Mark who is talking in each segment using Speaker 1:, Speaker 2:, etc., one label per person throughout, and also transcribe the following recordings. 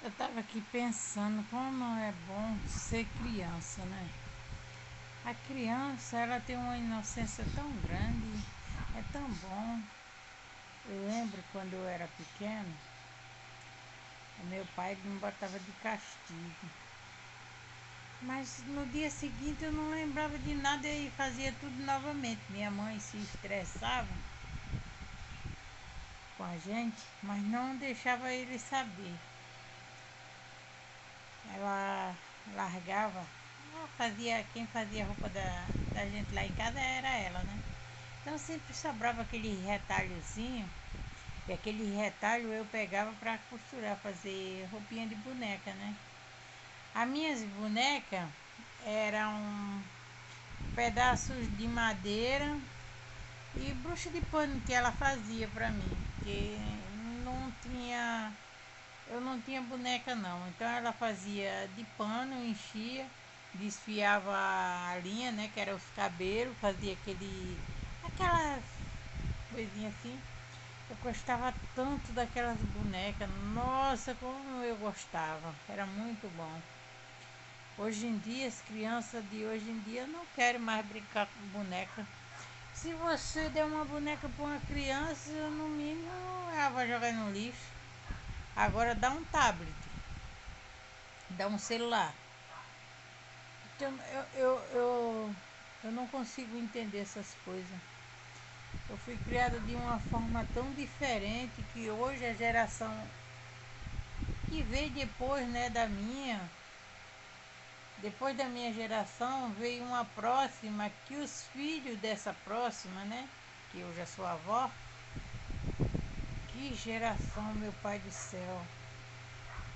Speaker 1: Eu tava aqui pensando como é bom ser criança, né? A criança, ela tem uma inocência tão grande, é tão bom. Eu lembro quando eu era pequeno, o meu pai me botava de castigo. Mas no dia seguinte eu não lembrava de nada e fazia tudo novamente. Minha mãe se estressava com a gente, mas não deixava ele saber. Ela largava, quem fazia a roupa da gente lá em casa era ela, né? Então sempre sobrava aquele retalhozinho, e aquele retalho eu pegava para costurar, fazer roupinha de boneca, né? As minhas bonecas eram pedaços de madeira e bruxa de pano que ela fazia para mim, porque não tinha eu não tinha boneca não, então ela fazia de pano, enchia, desfiava a linha, né, que era os cabelos, fazia aquelas coisinhas assim. Eu gostava tanto daquelas bonecas, nossa, como eu gostava, era muito bom. Hoje em dia, as crianças de hoje em dia não querem mais brincar com boneca. Se você der uma boneca para uma criança, no mínimo ela vai jogar no lixo. Agora dá um tablet, dá um celular. Então, eu não consigo entender essas coisas. Eu fui criada de uma forma tão diferente que hoje a geração que veio depois, né, depois da minha geração, veio uma próxima que os filhos dessa próxima, né, que eu já sou avó, que geração, meu pai do céu.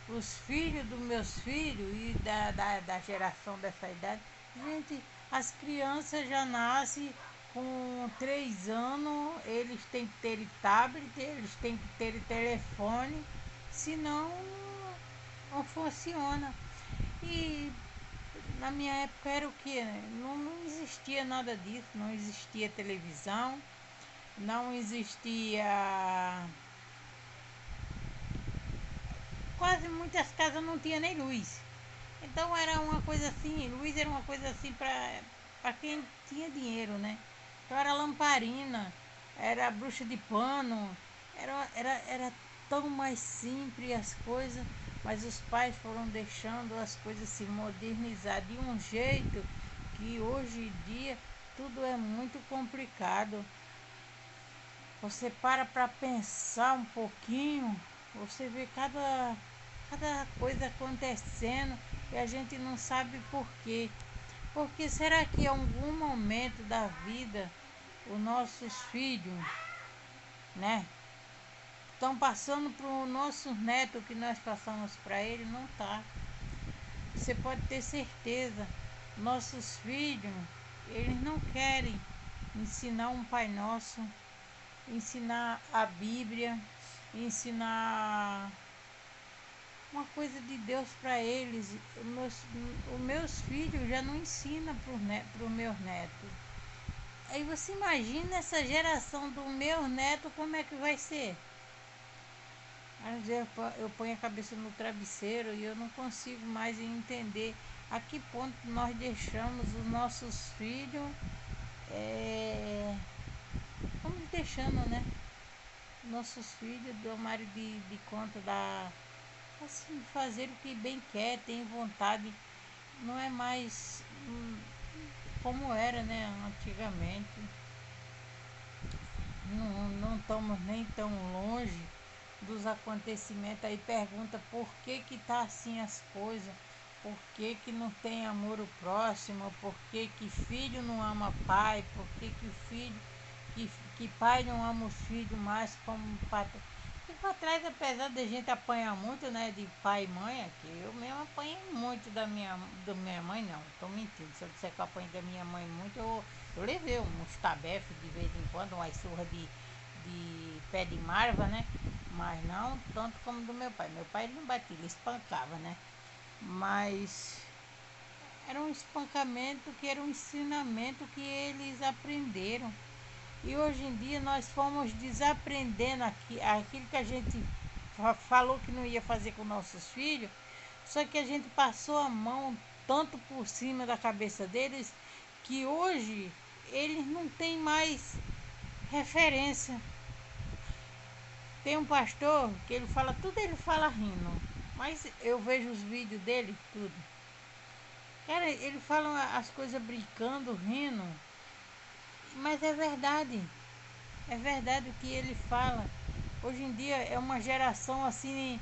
Speaker 1: Os filhos dos meus filhos e da geração dessa idade, gente, as crianças já nascem com 3 anos, eles têm que ter tablet, eles têm que ter telefone, senão não funciona. E na minha época era o que? Não existia nada disso, não existia televisão, não existia. Quase muitas casas não tinha nem luz. Então era uma coisa assim, luz era uma coisa assim para quem tinha dinheiro, né? Então era lamparina, era bruxa de pano, era tão mais simples as coisas, mas os pais foram deixando as coisas se modernizar de um jeito que hoje em dia tudo é muito complicado. Você para pensar um pouquinho, você vê cada coisa acontecendo e a gente não sabe por quê. Porque será que em algum momento da vida os nossos filhos, né, estão passando para os nossos netos que nós passamos para eles? Não tá. Você pode ter certeza, nossos filhos, eles não querem ensinar um Pai Nosso, ensinar a Bíblia, ensinar uma coisa de Deus para eles. Os meus filhos já não ensinam para os meus netos. Aí você imagina essa geração do meu neto, como é que vai ser? Às vezes eu ponho a cabeça no travesseiro e eu não consigo mais entender a que ponto nós deixamos os nossos filhos, vamos deixando, né? Nossos filhos tomarem de conta assim, fazer o que bem quer, tem vontade. Não é mais como era, né, antigamente. Não estamos nem tão longe dos acontecimentos. Aí pergunta por que tá assim as coisas, por que não tem amor ao próximo, por que filho não ama pai, por que filho, que pai não ama os filhos mais como pai. E para trás, apesar de a gente apanhar muito, né, de pai e mãe, aqui eu mesmo apanhei muito da minha mãe, não, estou mentindo. Se eu disser que eu apanhei da minha mãe muito, eu levei uns tabefes de vez em quando, umas surras de pé de marva, né? Mas não tanto como do meu pai. Meu pai ele não batia, ele espancava, né? Mas era um espancamento que era um ensinamento que eles aprenderam. E hoje em dia nós fomos desaprendendo aquilo que a gente falou que não ia fazer com nossos filhos, só que a gente passou a mão tanto por cima da cabeça deles que hoje eles não têm mais referência. Tem um pastor que ele fala, tudo ele fala rindo, mas eu vejo os vídeos dele, tudo. Cara, ele fala as coisas brincando, rindo, mas é verdade o que ele fala. Hoje em dia é uma geração assim,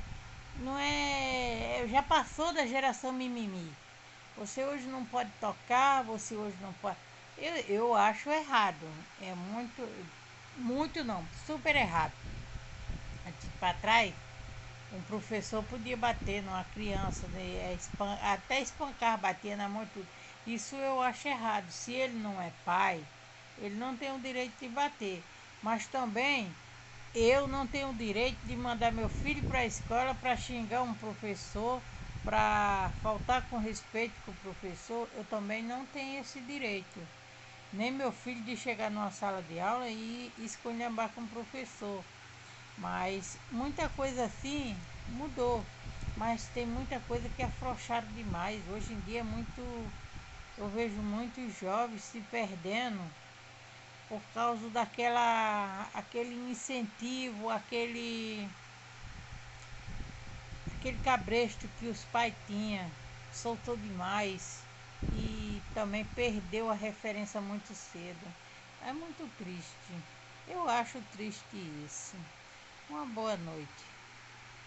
Speaker 1: não é, já passou da geração mimimi. Você hoje não pode tocar, você hoje não pode. Eu acho errado, é muito não, super errado. Para trás, um professor podia bater numa criança, né, até espancar, bater na mão e tudo. Isso eu acho errado. Se ele não é pai, ele não tem o direito de bater. Mas também eu não tenho o direito de mandar meu filho para a escola para xingar um professor, para faltar com respeito com o professor. Eu também não tenho esse direito. Nem meu filho de chegar numa sala de aula e esculhambar com o professor. Mas muita coisa assim mudou. Mas tem muita coisa que afrouxaram demais. Hoje em dia eu vejo muitos jovens se perdendo por causa aquele incentivo, aquele cabresto que os pais tinham, soltou demais e também perdeu a referência muito cedo. É muito triste. Eu acho triste isso. Uma boa noite.